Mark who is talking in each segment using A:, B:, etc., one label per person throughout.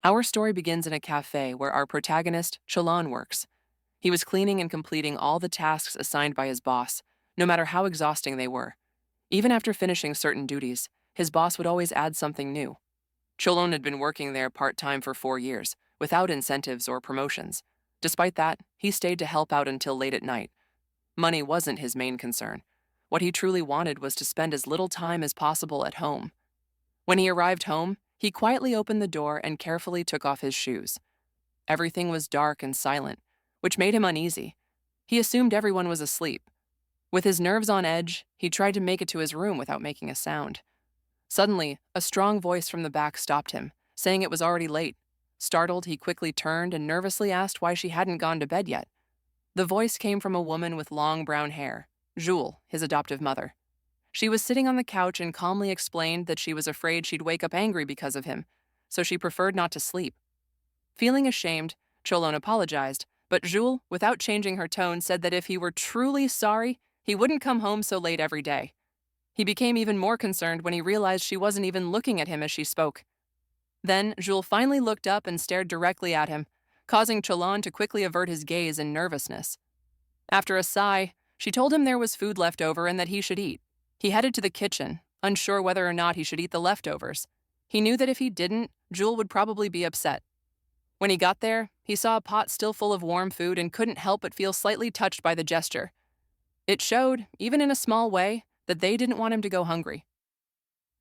A: Our story begins in a cafe where our protagonist, Cholon, works. He was cleaning and completing all the tasks assigned by his boss, no matter how exhausting they were. Even after finishing certain duties, his boss would always add something new. Cholon had been working there part-time for 4 years, without incentives or promotions. Despite that, he stayed to help out until late at night. Money wasn't his main concern. What he truly wanted was to spend as little time as possible at home. When he arrived home, he quietly opened the door and carefully took off his shoes. Everything was dark and silent, which made him uneasy. He assumed everyone was asleep. With his nerves on edge, he tried to make it to his room without making a sound. Suddenly, a strong voice from the back stopped him, saying it was already late. Startled, he quickly turned and nervously asked why she hadn't gone to bed yet. The voice came from a woman with long brown hair, Jules, his adoptive mother. She was sitting on the couch and calmly explained that she was afraid she'd wake up angry because of him, so she preferred not to sleep. Feeling ashamed, Cholon apologized, but Jules, without changing her tone, said that if he were truly sorry, he wouldn't come home so late every day. He became even more concerned when he realized she wasn't even looking at him as she spoke. Then, Jules finally looked up and stared directly at him, causing Cholon to quickly avert his gaze in nervousness. After a sigh, she told him there was food left over and that he should eat. He headed to the kitchen, unsure whether or not he should eat the leftovers. He knew that if he didn't, Jules would probably be upset. When he got there, he saw a pot still full of warm food and couldn't help but feel slightly touched by the gesture. It showed, even in a small way, that they didn't want him to go hungry.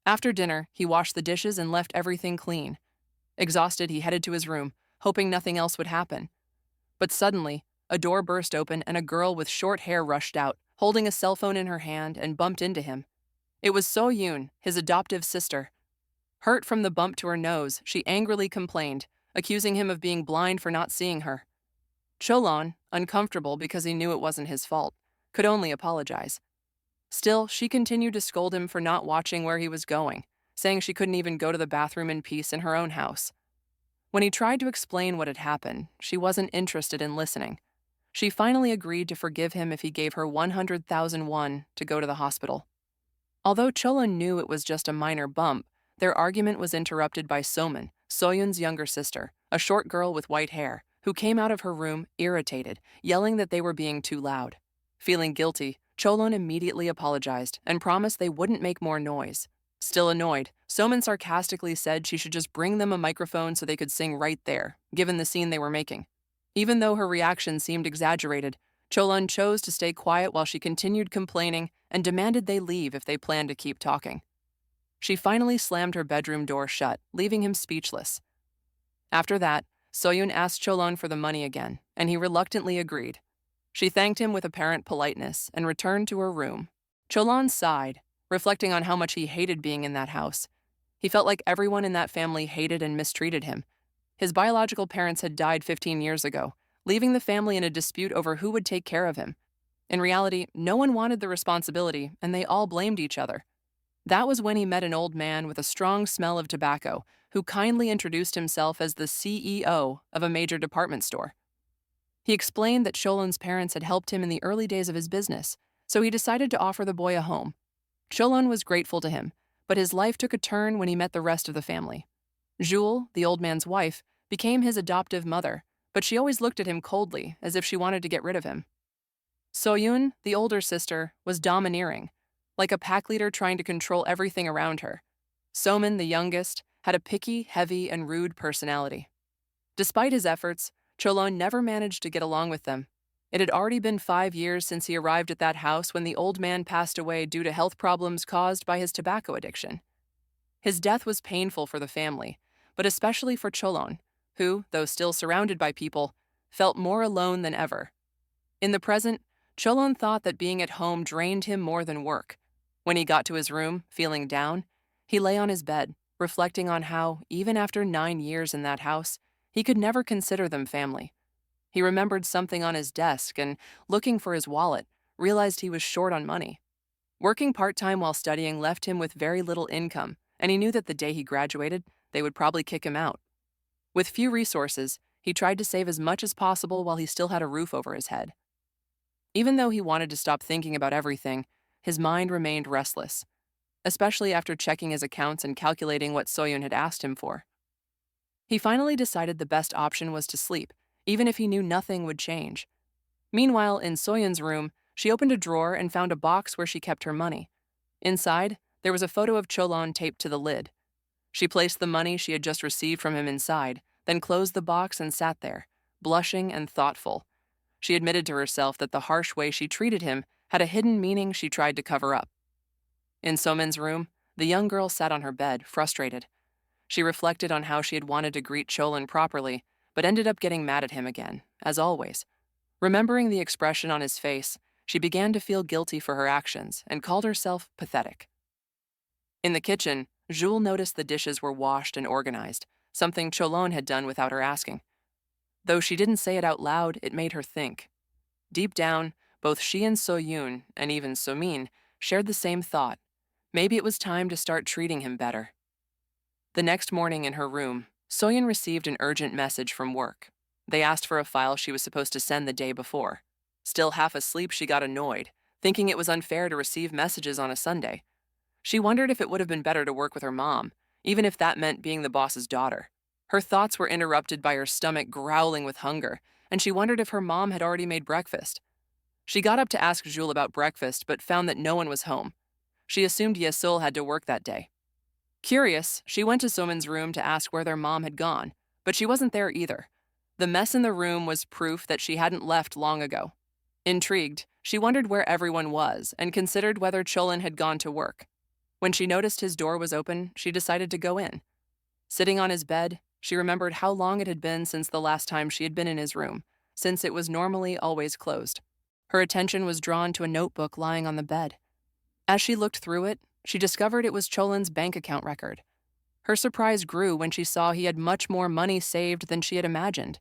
A: After dinner, he washed the dishes and left everything clean. Exhausted, he headed to his room, hoping nothing else would happen. But suddenly, a door burst open and a girl with short hair rushed out, holding a cell phone in her hand, and bumped into him. It was So-yoon, his adoptive sister. Hurt from the bump to her nose, she angrily complained, accusing him of being blind for not seeing her. Cholon, uncomfortable because he knew it wasn't his fault, could only apologize. Still, she continued to scold him for not watching where he was going, saying she couldn't even go to the bathroom in peace in her own house. When he tried to explain what had happened, she wasn't interested in listening. She finally agreed to forgive him if he gave her 100,000 won to go to the hospital. Although Cholon knew it was just a minor bump, their argument was interrupted by Somin, Soyun's younger sister, a short girl with white hair, who came out of her room irritated, yelling that they were being too loud. Feeling guilty, Cholon immediately apologized and promised they wouldn't make more noise. Still annoyed, Somin sarcastically said she should just bring them a microphone so they could sing right there, given the scene they were making. Even though her reaction seemed exaggerated, Cholon chose to stay quiet while she continued complaining and demanded they leave if they planned to keep talking. She finally slammed her bedroom door shut, leaving him speechless. After that, Soyun asked Cholon for the money again, and he reluctantly agreed. She thanked him with apparent politeness and returned to her room. Cholon sighed, reflecting on how much he hated being in that house. He felt like everyone in that family hated and mistreated him. His biological parents had died 15 years ago, leaving the family in a dispute over who would take care of him. In reality, no one wanted the responsibility, and they all blamed each other. That was when he met an old man with a strong smell of tobacco, who kindly introduced himself as the CEO of a major department store. He explained that Cholon's parents had helped him in the early days of his business, so he decided to offer the boy a home. Cholon was grateful to him, but his life took a turn when he met the rest of the family. Jules, the old man's wife, became his adoptive mother, but she always looked at him coldly, as if she wanted to get rid of him. Soyun, the older sister, was domineering, like a pack leader trying to control everything around her. Somin, the youngest, had a picky, heavy, and rude personality. Despite his efforts, Cholon never managed to get along with them. It had already been 5 years since he arrived at that house when the old man passed away due to health problems caused by his tobacco addiction. His death was painful for the family, but especially for Cholon, who, though still surrounded by people, felt more alone than ever. In the present, Cholon thought that being at home drained him more than work. When he got to his room, feeling down, he lay on his bed, reflecting on how, even after 9 years in that house, he could never consider them family. He remembered something on his desk and, looking for his wallet, realized he was short on money. Working part-time while studying left him with very little income, and he knew that the day he graduated, they would probably kick him out. With few resources, he tried to save as much as possible while he still had a roof over his head. Even though he wanted to stop thinking about everything, his mind remained restless, especially after checking his accounts and calculating what Soyun had asked him for. He finally decided the best option was to sleep, even if he knew nothing would change. Meanwhile, in Soyeon's room, she opened a drawer and found a box where she kept her money. Inside, there was a photo of Cholon taped to the lid. She placed the money she had just received from him inside, then closed the box and sat there, blushing and thoughtful. She admitted to herself that the harsh way she treated him had a hidden meaning she tried to cover up. In Somin's room, the young girl sat on her bed, frustrated. She reflected on how she had wanted to greet Cholon properly, but ended up getting mad at him again, as always. Remembering the expression on his face, she began to feel guilty for her actions and called herself pathetic. In the kitchen, Jules noticed the dishes were washed and organized, something Cholon had done without her asking. Though she didn't say it out loud, it made her think. Deep down, both she and Soyoon, and even Somin, shared the same thought. Maybe it was time to start treating him better. The next morning in her room, Soyeon received an urgent message from work. They asked for a file she was supposed to send the day before. Still half asleep, she got annoyed, thinking it was unfair to receive messages on a Sunday. She wondered if it would have been better to work with her mom, even if that meant being the boss's daughter. Her thoughts were interrupted by her stomach growling with hunger, and she wondered if her mom had already made breakfast. She got up to ask Jules about breakfast, but found that no one was home. She assumed Yesul had to work that day. Curious, she went to Somin's room to ask where their mom had gone, but she wasn't there either. The mess in the room was proof that she hadn't left long ago. Intrigued, she wondered where everyone was and considered whether Cholon had gone to work. When she noticed his door was open, she decided to go in. Sitting on his bed, she remembered how long it had been since the last time she had been in his room, since it was normally always closed. Her attention was drawn to a notebook lying on the bed. As she looked through it, she discovered it was Cholon's bank account record. Her surprise grew when she saw he had much more money saved than she had imagined.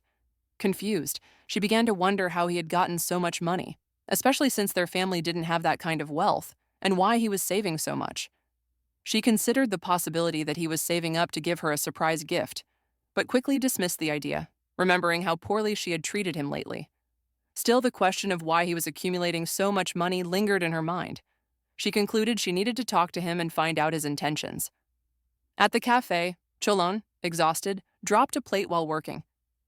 A: Confused, she began to wonder how he had gotten so much money, especially since their family didn't have that kind of wealth, and why he was saving so much. She considered the possibility that he was saving up to give her a surprise gift, but quickly dismissed the idea, remembering how poorly she had treated him lately. Still, the question of why he was accumulating so much money lingered in her mind. She concluded she needed to talk to him and find out his intentions. At the cafe, Cholon, exhausted, dropped a plate while working.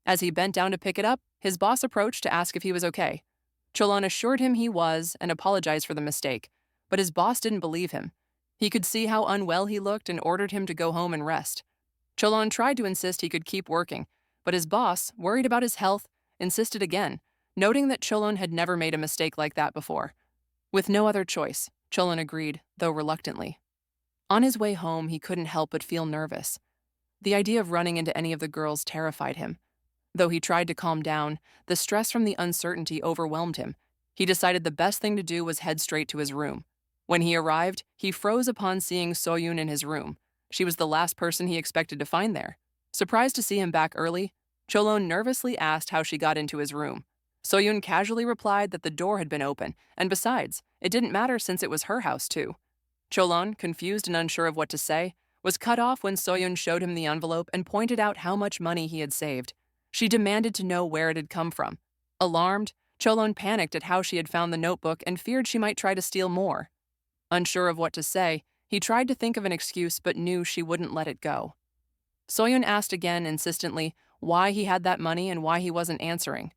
A: As he bent down to pick it up, his boss approached to ask if he was okay. Cholon assured him he was and apologized for the mistake, but his boss didn't believe him. He could see how unwell he looked and ordered him to go home and rest. Cholon tried to insist he could keep working, but his boss, worried about his health, insisted again, noting that Cholon had never made a mistake like that before. With no other choice, Cholon agreed, though reluctantly. On his way home, he couldn't help but feel nervous. The idea of running into any of the girls terrified him. Though he tried to calm down, the stress from the uncertainty overwhelmed him. He decided the best thing to do was head straight to his room. When he arrived, he froze upon seeing Soyoon in his room. She was the last person he expected to find there. Surprised to see him back early, Cholon nervously asked how she got into his room. Soyoon casually replied that the door had been open, and besides, it didn't matter since it was her house too. Cholon, confused and unsure of what to say, was cut off when Soyoon showed him the envelope and pointed out how much money he had saved. She demanded to know where it had come from. Alarmed, Cholon panicked at how she had found the notebook and feared she might try to steal more. Unsure of what to say, he tried to think of an excuse but knew she wouldn't let it go. Soyeon asked again, insistently, why he had that money and why he wasn't answering.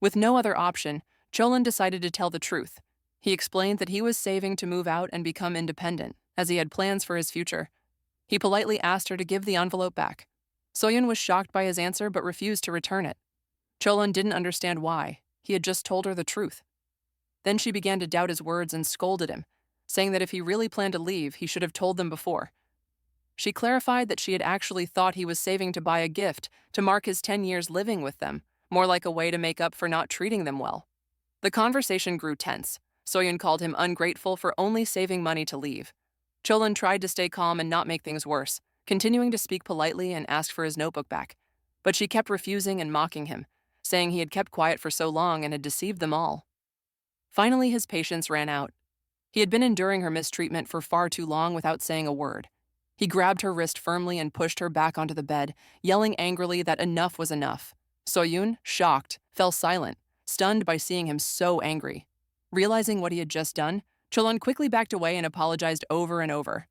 A: With no other option, Cholon decided to tell the truth. He explained that he was saving to move out and become independent, as he had plans for his future. He politely asked her to give the envelope back. Soyeon was shocked by his answer but refused to return it. Cholon didn't understand why. He had just told her the truth. Then she began to doubt his words and scolded him, saying that if he really planned to leave, he should have told them before. She clarified that she had actually thought he was saving to buy a gift to mark his 10 years living with them, more like a way to make up for not treating them well. The conversation grew tense. Soyeon called him ungrateful for only saving money to leave. Cholon tried to stay calm and not make things worse, continuing to speak politely and ask for his notebook back. But she kept refusing and mocking him, saying he had kept quiet for so long and had deceived them all. Finally, his patience ran out. He had been enduring her mistreatment for far too long without saying a word. He grabbed her wrist firmly and pushed her back onto the bed, yelling angrily that enough was enough. Soyoon, shocked, fell silent, stunned by seeing him so angry. Realizing what he had just done, Cholon quickly backed away and apologized over and over.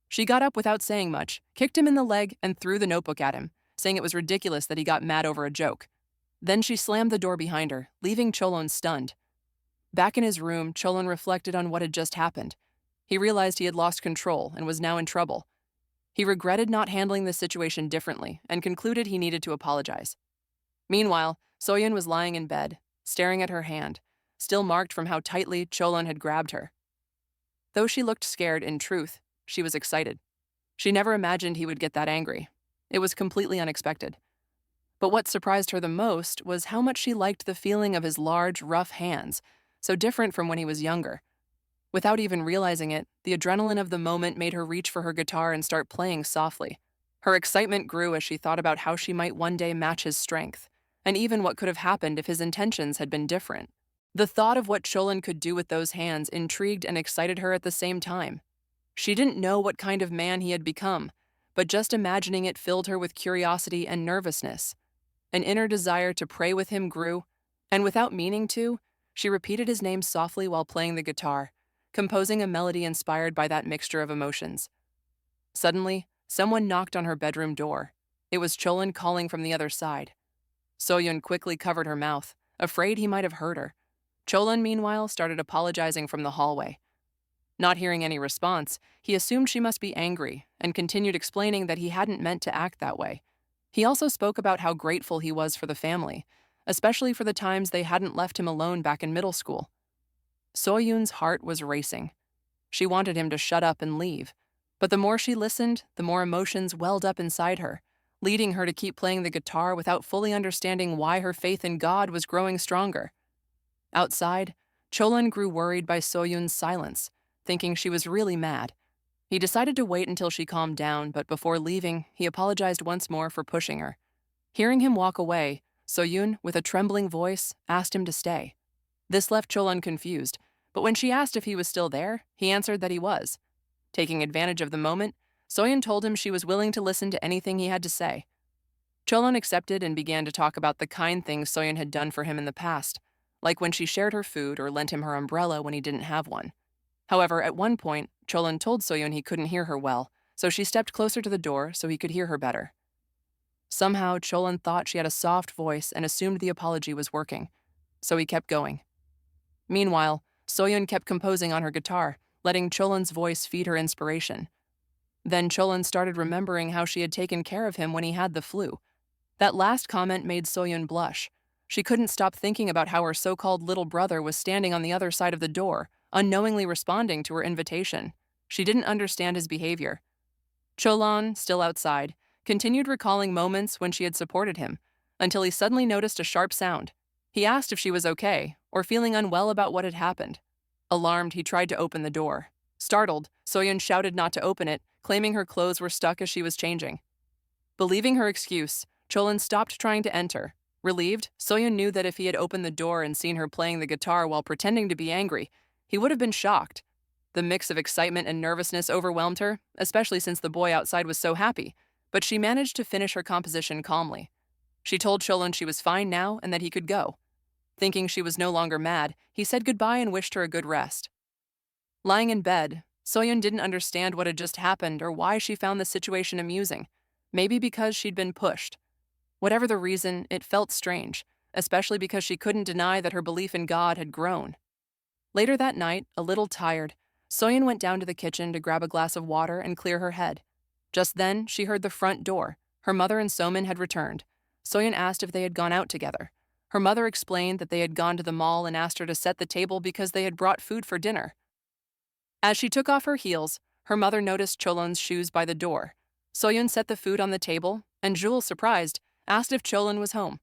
A: She got up without saying much, kicked him in the leg, and threw the notebook at him, saying it was ridiculous that he got mad over a joke. Then she slammed the door behind her, leaving Cholon stunned. Back in his room, Cholon reflected on what had just happened. He realized he had lost control and was now in trouble. He regretted not handling the situation differently and concluded he needed to apologize. Meanwhile, Soyeon was lying in bed, staring at her hand, still marked from how tightly Cholon had grabbed her. Though she looked scared, in truth, she was excited. She never imagined he would get that angry. It was completely unexpected. But what surprised her the most was how much she liked the feeling of his large, rough hands, so different from when he was younger. Without even realizing it, the adrenaline of the moment made her reach for her guitar and start playing softly. Her excitement grew as she thought about how she might one day match his strength, and even what could have happened if his intentions had been different. The thought of what Cholon could do with those hands intrigued and excited her at the same time. She didn't know what kind of man he had become, but just imagining it filled her with curiosity and nervousness. An inner desire to pray with him grew, and without meaning to, she repeated his name softly while playing the guitar, composing a melody inspired by that mixture of emotions. Suddenly, someone knocked on her bedroom door. It was Cholon calling from the other side. Soyeon quickly covered her mouth, afraid he might have heard her. Cholon, meanwhile, started apologizing from the hallway. Not hearing any response, he assumed she must be angry and continued explaining that he hadn't meant to act that way. He also spoke about how grateful he was for the family, especially for the times they hadn't left him alone back in middle school. Soyeon's heart was racing. She wanted him to shut up and leave, but the more she listened, the more emotions welled up inside her, leading her to keep playing the guitar without fully understanding why her faith in God was growing stronger. Outside, Cholon grew worried by Soyeon's silence, thinking she was really mad. He decided to wait until she calmed down, but before leaving, he apologized once more for pushing her. Hearing him walk away, Soyeon, with a trembling voice, asked him to stay. This left Cholon confused, but when she asked if he was still there, he answered that he was. Taking advantage of the moment, Soyeon told him she was willing to listen to anything he had to say. Cholon accepted and began to talk about the kind things Soyeon had done for him in the past, like when she shared her food or lent him her umbrella when he didn't have one. However, at one point, Cholon told Soyeon he couldn't hear her well, so she stepped closer to the door so he could hear her better. Somehow, Cholon thought she had a soft voice and assumed the apology was working, so he kept going. Meanwhile, Soyeon kept composing on her guitar, letting Cholon's voice feed her inspiration. Then Cholon started remembering how she had taken care of him when he had the flu. That last comment made Soyeon blush. She couldn't stop thinking about how her so-called little brother was standing on the other side of the door, unknowingly responding to her invitation. She didn't understand his behavior. Cholon, still outside, continued recalling moments when she had supported him, until he suddenly noticed a sharp sound. He asked if she was okay, or feeling unwell about what had happened. Alarmed, he tried to open the door. Startled, Soyeon shouted not to open it, claiming her clothes were stuck as she was changing. Believing her excuse, Cholon stopped trying to enter. Relieved, Soyeon knew that if he had opened the door and seen her playing the guitar while pretending to be angry, he would have been shocked. The mix of excitement and nervousness overwhelmed her, especially since the boy outside was so happy, but she managed to finish her composition calmly. She told Cholon she was fine now and that he could go. Thinking she was no longer mad, he said goodbye and wished her a good rest. Lying in bed, Soyeon didn't understand what had just happened or why she found the situation amusing. Maybe because she'd been pushed. Whatever the reason, it felt strange, especially because she couldn't deny that her belief in God had grown. Later that night, a little tired, Soyeon went down to the kitchen to grab a glass of water and clear her head. Just then, she heard the front door. Her mother and Somin had returned. Soyeon asked if they had gone out together. Her mother explained that they had gone to the mall and asked her to set the table because they had brought food for dinner. As she took off her heels, her mother noticed Cholon's shoes by the door. Soyeon set the food on the table, and Jules, surprised, asked if Cholon was home.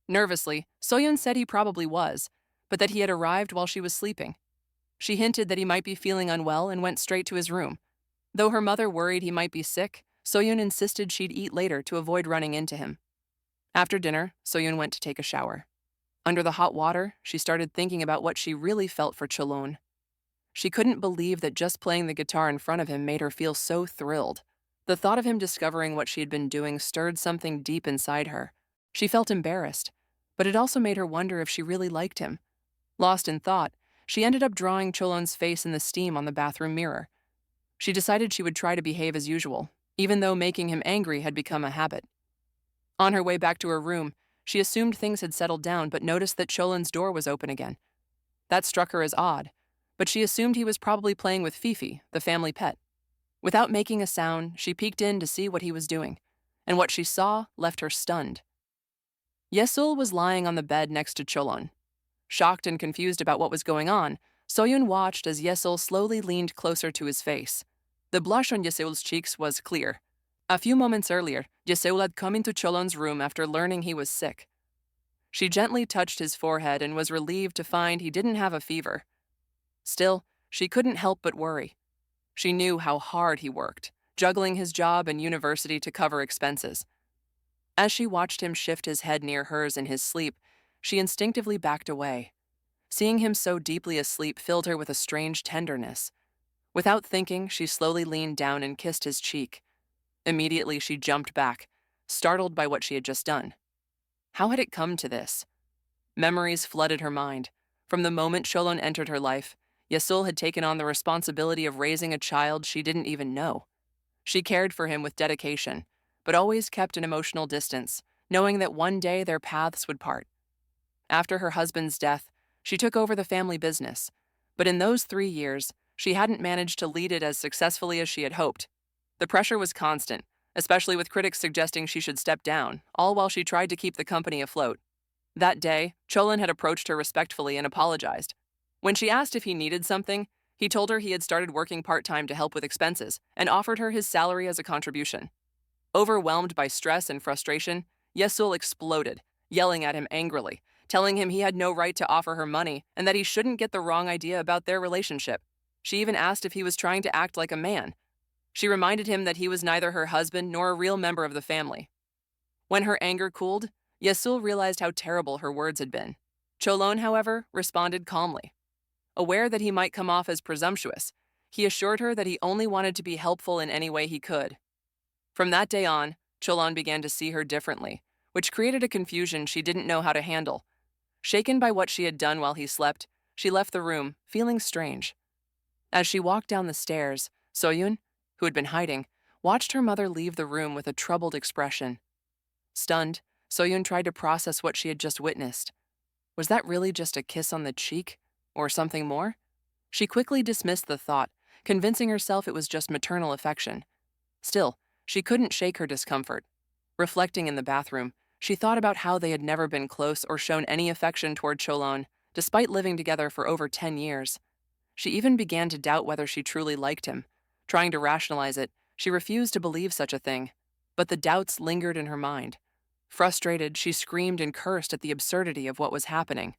A: Nervously, Soyeon said he probably was, but that he had arrived while she was sleeping. She hinted that he might be feeling unwell and went straight to his room. Though her mother worried he might be sick, Soyeon insisted she'd eat later to avoid running into him. After dinner, Soyeon went to take a shower. Under the hot water, she started thinking about what she really felt for Cholon. She couldn't believe that just playing the guitar in front of him made her feel so thrilled. The thought of him discovering what she had been doing stirred something deep inside her. She felt embarrassed, but it also made her wonder if she really liked him. Lost in thought, she ended up drawing Cholon's face in the steam on the bathroom mirror. She decided she would try to behave as usual, even though making him angry had become a habit. On her way back to her room, she assumed things had settled down but noticed that Cholon's door was open again. That struck her as odd, but she assumed he was probably playing with Fifi, the family pet. Without making a sound, she peeked in to see what he was doing, and what she saw left her stunned. Yesul was lying on the bed next to Cholon. Shocked and confused about what was going on, Soyun watched as Yesul slowly leaned closer to his face. The blush on Yesul's cheeks was clear. A few moments earlier, Yesul had come into Cholon's room after learning he was sick. She gently touched his forehead and was relieved to find he didn't have a fever. Still, she couldn't help but worry. She knew how hard he worked, juggling his job and university to cover expenses. As she watched him shift his head near hers in his sleep, she instinctively backed away. Seeing him so deeply asleep filled her with a strange tenderness. Without thinking, she slowly leaned down and kissed his cheek. Immediately, she jumped back, startled by what she had just done. How had it come to this? Memories flooded her mind. From the moment Cholon entered her life, Yesul had taken on the responsibility of raising a child she didn't even know. She cared for him with dedication, but always kept an emotional distance, knowing that one day their paths would part. After her husband's death, she took over the family business, but in those 3 years, she hadn't managed to lead it as successfully as she had hoped. The pressure was constant, especially with critics suggesting she should step down, all while she tried to keep the company afloat. That day, Cholon had approached her respectfully and apologized. When she asked if he needed something, he told her he had started working part-time to help with expenses and offered her his salary as a contribution. Overwhelmed by stress and frustration, Yesul exploded, yelling at him angrily, telling him he had no right to offer her money and that he shouldn't get the wrong idea about their relationship. She even asked if he was trying to act like a man. She reminded him that he was neither her husband nor a real member of the family. When her anger cooled, Yesul realized how terrible her words had been. Cholon, however, responded calmly. Aware that he might come off as presumptuous, he assured her that he only wanted to be helpful in any way he could. From that day on, Cholon began to see her differently, which created a confusion she didn't know how to handle. Shaken by what she had done while he slept, she left the room, feeling strange. As she walked down the stairs, Soyun, who had been hiding, watched her mother leave the room with a troubled expression. Stunned, Soyun tried to process what she had just witnessed. Was that really just a kiss on the cheek? Or something more? She quickly dismissed the thought, convincing herself it was just maternal affection. Still, she couldn't shake her discomfort. Reflecting in the bathroom, she thought about how they had never been close or shown any affection toward Cholon, despite living together for over 10 years. She even began to doubt whether she truly liked him. Trying to rationalize it, she refused to believe such a thing. But the doubts lingered in her mind. Frustrated, she screamed and cursed at the absurdity of what was happening.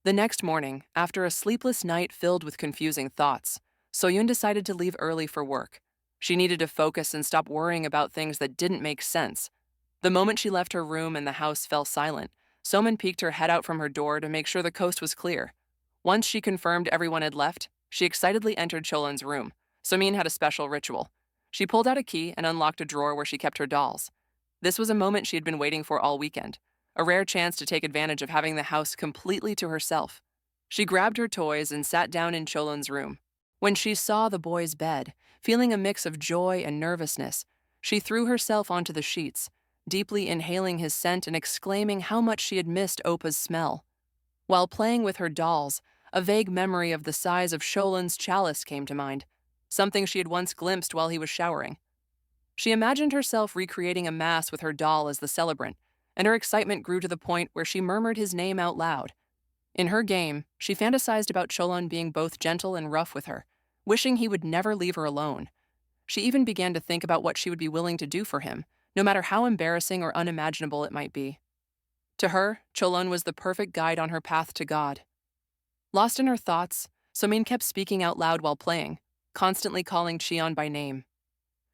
A: The next morning, after a sleepless night filled with confusing thoughts, Soyun decided to leave early for work. She needed to focus and stop worrying about things that didn't make sense. The moment she left her room and the house fell silent, Somin peeked her head out from her door to make sure the coast was clear. Once she confirmed everyone had left, she excitedly entered Cholon's room. Somin had a special ritual. She pulled out a key and unlocked a drawer where she kept her dolls. This was a moment she had been waiting for all weekend, a rare chance to take advantage of having the house completely to herself. She grabbed her toys and sat down in Cholon's room. When she saw the boy's bed, feeling a mix of joy and nervousness, she threw herself onto the sheets, deeply inhaling his scent and exclaiming how much she had missed Opa's smell. While playing with her dolls, a vague memory of the size of Cholon's chalice came to mind, something she had once glimpsed while he was showering. She imagined herself recreating a mass with her doll as the celebrant, and her excitement grew to the point where she murmured his name out loud. In her game, she fantasized about Cholon being both gentle and rough with her, wishing he would never leave her alone. She even began to think about what she would be willing to do for him, no matter how embarrassing or unimaginable it might be. To her, Cholon was the perfect guide on her path to God. Lost in her thoughts, Somin kept speaking out loud while playing, constantly calling Cheon by name.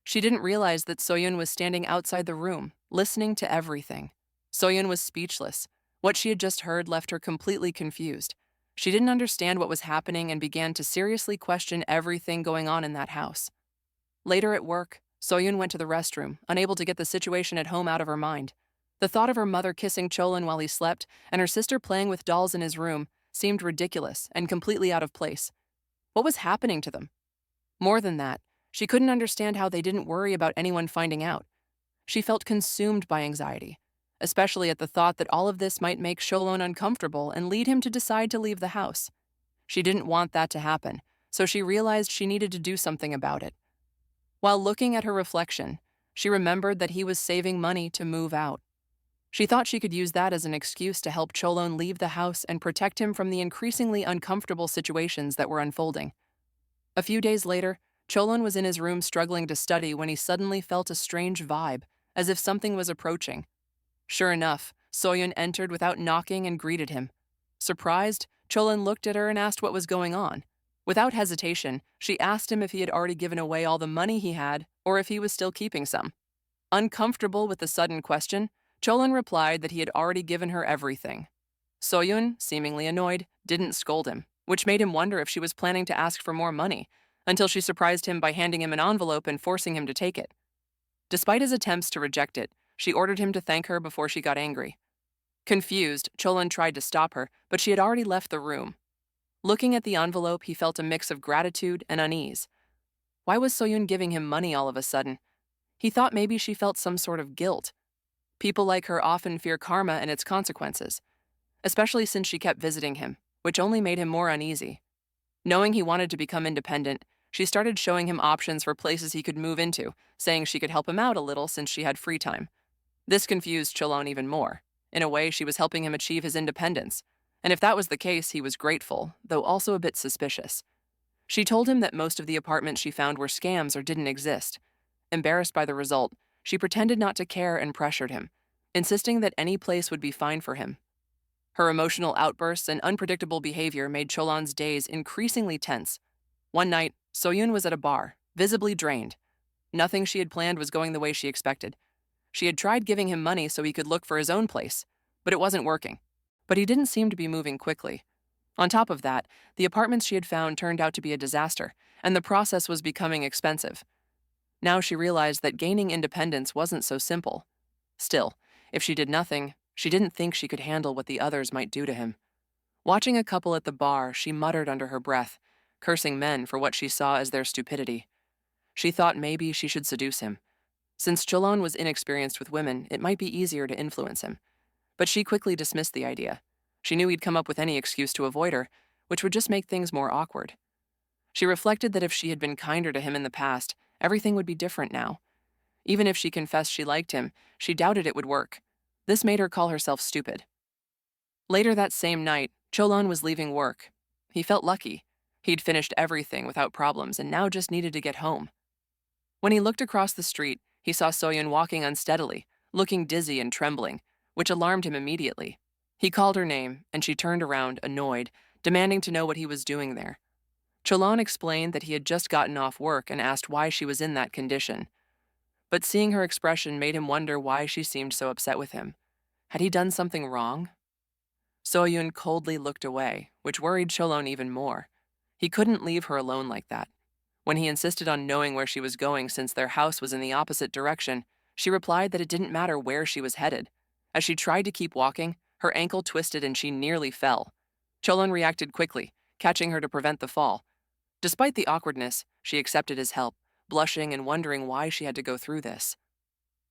A: She didn't realize that Soyun was standing outside the room, listening to everything. Soyun was speechless. What she had just heard left her completely confused. She didn't understand what was happening and began to seriously question everything going on in that house. Later at work, Soyun went to the restroom, unable to get the situation at home out of her mind. The thought of her mother kissing Cholon while he slept and her sister playing with dolls in his room seemed ridiculous and completely out of place. What was happening to them? More than that, she couldn't understand how they didn't worry about anyone finding out. She felt consumed by anxiety, especially at the thought that all of this might make Cholon uncomfortable and lead him to decide to leave the house. She didn't want that to happen, so she realized she needed to do something about it. While looking at her reflection, she remembered that he was saving money to move out. She thought she could use that as an excuse to help Cholon leave the house and protect him from the increasingly uncomfortable situations that were unfolding. A few days later, Cholon was in his room struggling to study when he suddenly felt a strange vibe, as if something was approaching. Sure enough, Soyeon entered without knocking and greeted him. Surprised, Cholon looked at her and asked what was going on. Without hesitation, she asked him if he had already given away all the money he had or if he was still keeping some. Uncomfortable with the sudden question, Cholon replied that he had already given her everything. Soyeon, seemingly annoyed, didn't scold him, which made him wonder if she was planning to ask for more money, until she surprised him by handing him an envelope and forcing him to take it. Despite his attempts to reject it, she ordered him to thank her before she got angry. Confused, Cholon tried to stop her, but she had already left the room. Looking at the envelope, he felt a mix of gratitude and unease. Why was Soyeon giving him money all of a sudden? He thought maybe she felt some sort of guilt. People like her often fear karma and its consequences, especially since she kept visiting him, which only made him more uneasy. Knowing he wanted to become independent, she started showing him options for places he could move into, saying she could help him out a little since she had free time. This confused Cholon even more. In a way, she was helping him achieve his independence, and if that was the case, he was grateful, though also a bit suspicious. She told him that most of the apartments she found were scams or didn't exist. Embarrassed by the result, she pretended not to care and pressured him, insisting that any place would be fine for him. Her emotional outbursts and unpredictable behavior made Cholon's days increasingly tense. One night, Soyeon was at a bar, visibly drained. Nothing she had planned was going the way she expected. She had tried giving him money so he could look for his own place, but it wasn't working. But he didn't seem to be moving quickly. On top of that, the apartments she had found turned out to be a disaster, and the process was becoming expensive. Now she realized that gaining independence wasn't so simple. Still, if she did nothing, she didn't think she could handle what the others might do to him. Watching a couple at the bar, she muttered under her breath, cursing men for what she saw as their stupidity. She thought maybe she should seduce him. Since Cholon was inexperienced with women, it might be easier to influence him. But she quickly dismissed the idea. She knew he'd come up with any excuse to avoid her, which would just make things more awkward. She reflected that if she had been kinder to him in the past, everything would be different now. Even if she confessed she liked him, she doubted it would work. This made her call herself stupid. Later that same night, Cholon was leaving work. He felt lucky. He'd finished everything without problems and now just needed to get home. When he looked across the street, he saw Soyeon walking unsteadily, looking dizzy and trembling, which alarmed him immediately. He called her name, and she turned around, annoyed, demanding to know what he was doing there. Cholon explained that he had just gotten off work and asked why she was in that condition. But seeing her expression made him wonder why she seemed so upset with him. Had he done something wrong? Soyeon coldly looked away, which worried Cholon even more. He couldn't leave her alone like that. When he insisted on knowing where she was going since their house was in the opposite direction, she replied that it didn't matter where she was headed. As she tried to keep walking, her ankle twisted and she nearly fell. Cholon reacted quickly, catching her to prevent the fall. Despite the awkwardness, she accepted his help, blushing and wondering why she had to go through this.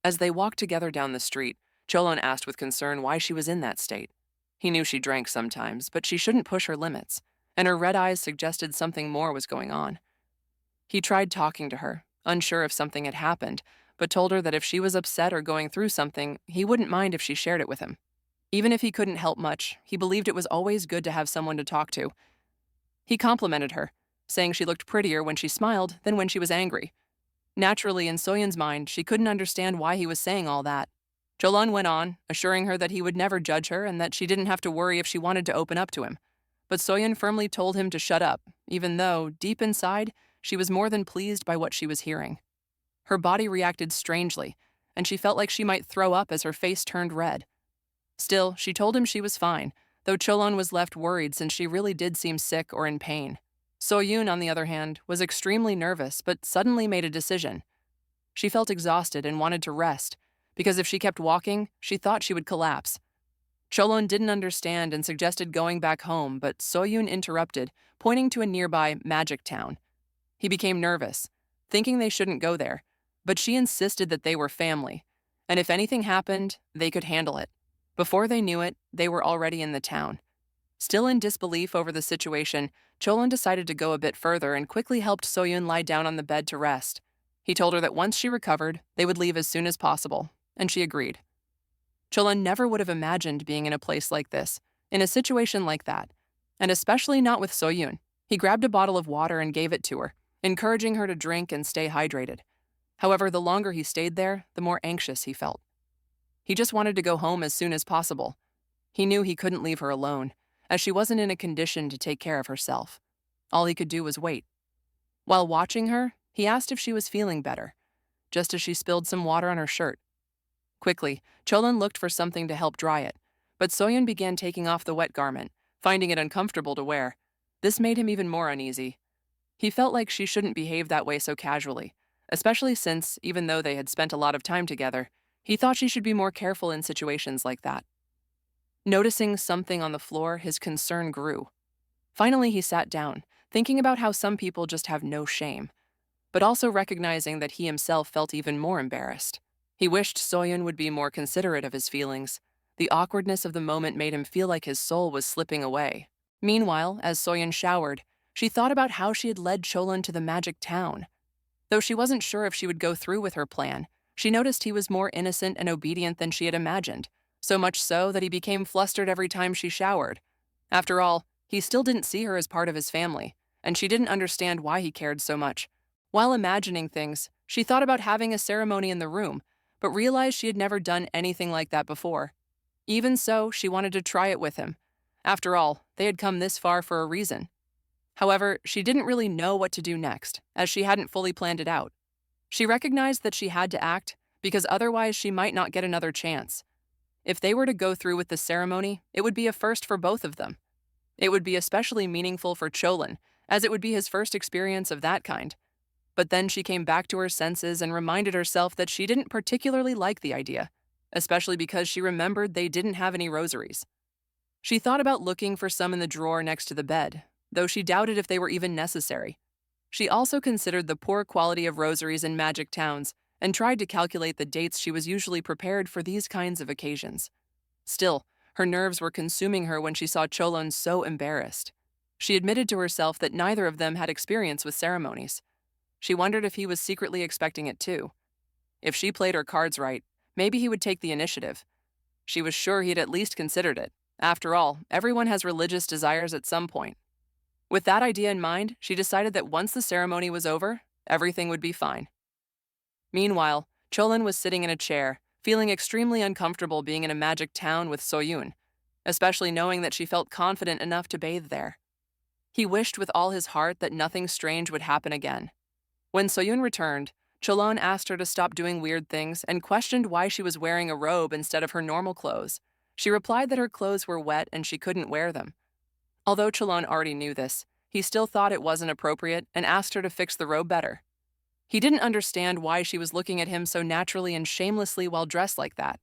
A: As they walked together down the street, Cholon asked with concern why she was in that state. He knew she drank sometimes, but she shouldn't push her limits, and her red eyes suggested something more was going on. He tried talking to her, unsure if something had happened, but told her that if she was upset or going through something, he wouldn't mind if she shared it with him. Even if he couldn't help much, he believed it was always good to have someone to talk to. He complimented her, saying she looked prettier when she smiled than when she was angry. Naturally, in Soyeon's mind, she couldn't understand why he was saying all that. Cholon went on, assuring her that he would never judge her and that she didn't have to worry if she wanted to open up to him. But Soyeon firmly told him to shut up, even though, deep inside, she was more than pleased by what she was hearing. Her body reacted strangely, and she felt like she might throw up as her face turned red. Still, she told him she was fine, though Cholon was left worried since she really did seem sick or in pain. Soyeon, on the other hand, was extremely nervous but suddenly made a decision. She felt exhausted and wanted to rest, because if she kept walking, she thought she would collapse. Cholon didn't understand and suggested going back home, but Soyeon interrupted, pointing to a nearby magic town. He became nervous, thinking they shouldn't go there, but she insisted that they were family, And if anything happened, they could handle it. Before they knew it, they were already in the town. Still in disbelief over the situation, Cholon decided to go a bit further and quickly helped Soyun lie down on the bed to rest. He told her that once she recovered, they would leave as soon as possible, and she agreed. Cholon never would have imagined being in a place like this, in a situation like that, and especially not with Soyun. He grabbed a bottle of water and gave it to her, encouraging her to drink and stay hydrated. However, the longer he stayed there, the more anxious he felt. He just wanted to go home as soon as possible. He knew he couldn't leave her alone, as she wasn't in a condition to take care of herself. All he could do was wait. While watching her, he asked if she was feeling better, just as she spilled some water on her shirt. Quickly, Cholon looked for something to help dry it, but Soyun began taking off the wet garment, finding it uncomfortable to wear. This made him even more uneasy. He felt like she shouldn't behave that way so casually, especially since, even though they had spent a lot of time together, he thought she should be more careful in situations like that. Noticing something on the floor, his concern grew. Finally, he sat down, thinking about how some people just have no shame, but also recognizing that he himself felt even more embarrassed. He wished Soyun would be more considerate of his feelings. The awkwardness of the moment made him feel like his soul was slipping away. Meanwhile, as Soyun showered, she thought about how she had led Cholon to the magic town. Though she wasn't sure if she would go through with her plan, she noticed he was more innocent and obedient than she had imagined, so much so that he became flustered every time she showered. After all, he still didn't see her as part of his family, and she didn't understand why he cared so much. While imagining things, she thought about having a ceremony in the room, but realized she had never done anything like that before. Even so, she wanted to try it with him. After all, they had come this far for a reason. However, she didn't really know what to do next, as she hadn't fully planned it out. She recognized that she had to act, because otherwise she might not get another chance. If they were to go through with the ceremony, it would be a first for both of them. It would be especially meaningful for Cholon, as it would be his first experience of that kind. But then she came back to her senses and reminded herself that she didn't particularly like the idea, especially because she remembered they didn't have any rosaries. She thought about looking for some in the drawer next to the bed, though she doubted if they were even necessary. She also considered the poor quality of rosaries in magic towns and tried to calculate the dates she was usually prepared for these kinds of occasions. Still, her nerves were consuming her when she saw Cholon so embarrassed. She admitted to herself that neither of them had experience with ceremonies. She wondered if he was secretly expecting it too. If she played her cards right, maybe he would take the initiative. She was sure he had at least considered it. After all, everyone has religious desires at some point. With that idea in mind, she decided that once the ceremony was over, everything would be fine. Meanwhile, Cholon was sitting in a chair, feeling extremely uncomfortable being in a magic town with Soyun, especially knowing that she felt confident enough to bathe there. He wished with all his heart that nothing strange would happen again. When Soyun returned, Cholon asked her to stop doing weird things and questioned why she was wearing a robe instead of her normal clothes. She replied that her clothes were wet and she couldn't wear them. Although Cholon already knew this, he still thought it wasn't appropriate and asked her to fix the robe better. He didn't understand why she was looking at him so naturally and shamelessly while dressed like that.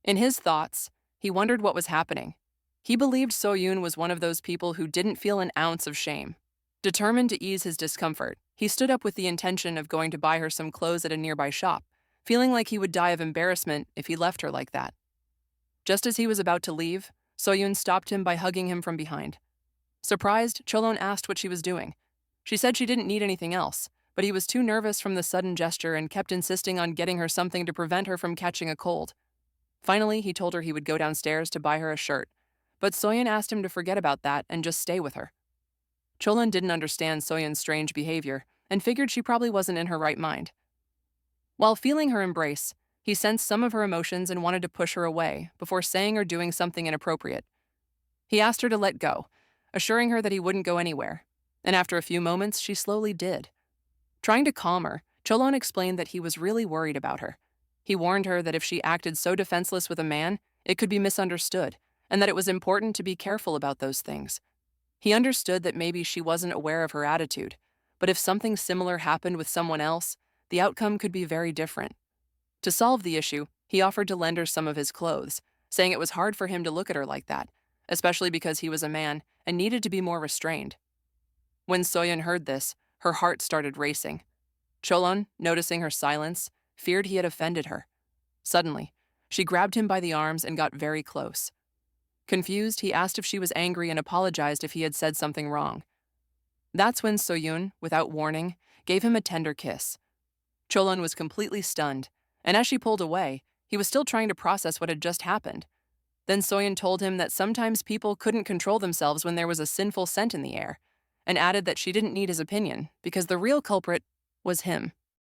A: In his thoughts, he wondered what was happening. He believed Soyun was one of those people who didn't feel an ounce of shame. Determined to ease his discomfort, he stood up with the intention of going to buy her some clothes at a nearby shop, feeling like he would die of embarrassment if he left her like that. Just as he was about to leave, Soyun stopped him by hugging him from behind. Surprised, Cholon asked what she was doing. She said she didn't need anything else, but he was too nervous from the sudden gesture and kept insisting on getting her something to prevent her from catching a cold. Finally, he told her he would go downstairs to buy her a shirt, but Soyun asked him to forget about that and just stay with her. Cholon didn't understand Soyun's strange behavior and figured she probably wasn't in her right mind. While feeling her embrace, he sensed some of her emotions and wanted to push her away before saying or doing something inappropriate. He asked her to let go, assuring her that he wouldn't go anywhere, and after a few moments, she slowly did. Trying to calm her, Cholon explained that he was really worried about her. He warned her that if she acted so defenseless with a man, it could be misunderstood, and that it was important to be careful about those things. He understood that maybe she wasn't aware of her attitude, but if something similar happened with someone else, the outcome could be very different. To solve the issue, he offered to lend her some of his clothes, saying it was hard for him to look at her like that, especially because he was a man and needed to be more restrained. When Soyun heard this, her heart started racing. Cholon, noticing her silence, feared he had offended her. Suddenly, she grabbed him by the arms and got very close. Confused, he asked if she was angry and apologized if he had said something wrong. That's when Soyun, without warning, gave him a tender kiss. Cholon was completely stunned, and as she pulled away, he was still trying to process what had just happened. Then Soyun told him that sometimes people couldn't control themselves when there was a sinful scent in the air, and added that she didn't need his opinion because the real culprit was him.